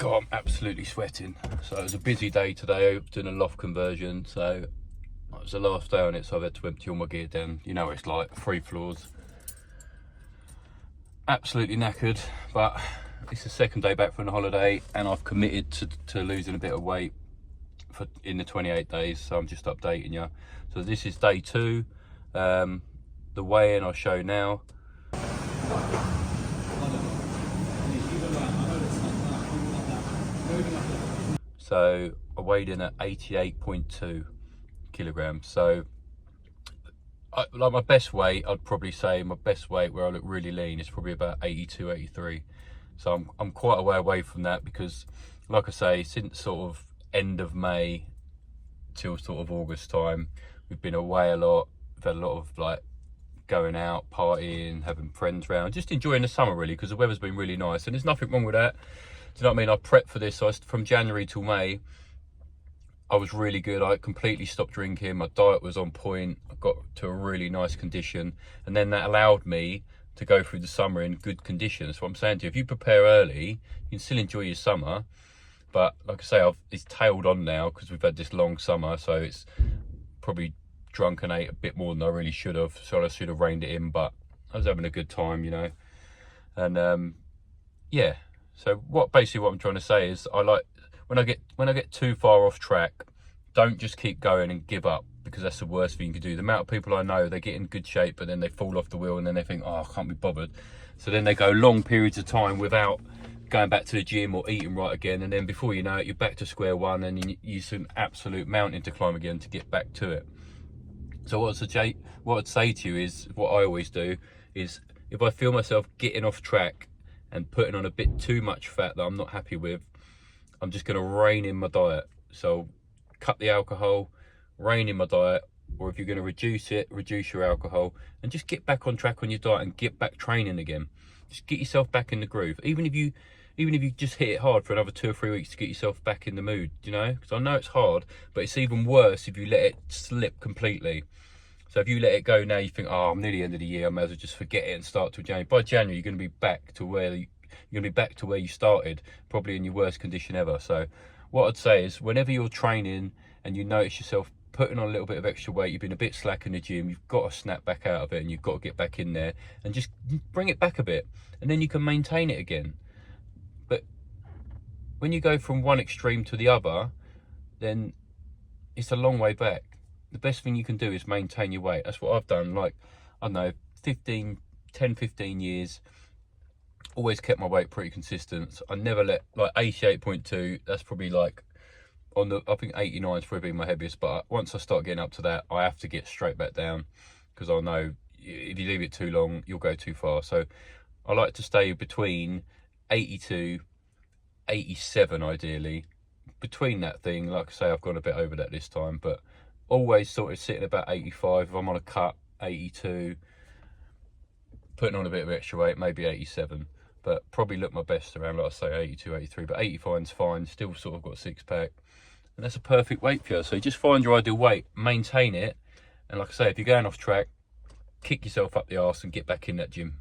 God, I'm absolutely sweating. So it was a busy day today, doing a loft conversion. So it was the last day on it, so I've had to empty all my gear down. You know what it's like, 3 floors. Absolutely knackered, but it's the second day back from the holiday, and I've committed to losing a bit of weight in the 28 days. So I'm just updating you. So this is day 2. The weigh-in I'll show now. So I weighed in at 88.2 kilograms. So like my best weight, I'd probably say my best weight where I look really lean is probably about 82, 83. So I'm quite a way away from that, because like I say, since sort of end of May till sort of August time, we've been away a lot. We've had a lot of like going out, partying, having friends around, just enjoying the summer really, because the weather's been really nice, and there's nothing wrong with that. Do you know what I mean? I prepped for this. So from January till May, I was really good. I completely stopped drinking. My diet was on point. I got to a really nice condition, and then that allowed me to go through the summer in good condition. That's what I'm saying to you. If you prepare early, you can still enjoy your summer. But like I say, it's tailed on now because we've had this long summer, so it's probably drunk and ate a bit more than I really should have. So I should have reined it in, but I was having a good time, you know. And yeah. So basically what I'm trying to say is, I like when I get too far off track, don't just keep going and give up, because that's the worst thing you can do. The amount of people I know, they get in good shape, but then they fall off the wheel, and then they think, oh, I can't be bothered. So then they go long periods of time without going back to the gym or eating right again, and then before you know it, you're back to square one, and you're an absolute mountain to climb again to get back to it. So what I'd say to you is, what I always do is, if I feel myself getting off track and putting on a bit too much fat that I'm not happy with, I'm just going to rein in my diet. So cut the alcohol, rein in my diet, or if you're going to reduce it, reduce your alcohol, and just get back on track on your diet and get back training again. Just get yourself back in the groove. Even if you just hit it hard for another 2 or 3 weeks to get yourself back in the mood, you know, because I know it's hard, but it's even worse if you let it slip completely. So if you let it go now, you think, oh, I'm near the end of the year, I may as well just forget it and start till January. By January, you're going to be back to where you started, probably in your worst condition ever. So what I'd say is, whenever you're training and you notice yourself putting on a little bit of extra weight, you've been a bit slack in the gym, you've got to snap back out of it, and you've got to get back in there and just bring it back a bit, and then you can maintain it again. But when you go from one extreme to the other, then it's a long way back. The best thing you can do is maintain your weight. That's what I've done. Like, I don't know, 10, 15 years, always kept my weight pretty consistent. I never let, like 88.2, that's probably like, I think 89 is probably my heaviest, but once I start getting up to that, I have to get straight back down, because I know if you leave it too long, you'll go too far. So I like to stay between 82, 87 ideally. Between that thing, like I say, I've gone a bit over that this time, but always sort of sitting about 85. If I'm on a cut, 82. Putting on a bit of extra weight, maybe 87. But probably look my best around, like I say, 82, 83. But 85 is fine. Still sort of got a 6-pack. And that's a perfect weight for you. So you just find your ideal weight, maintain it. And like I say, if you're going off track, kick yourself up the arse and get back in that gym.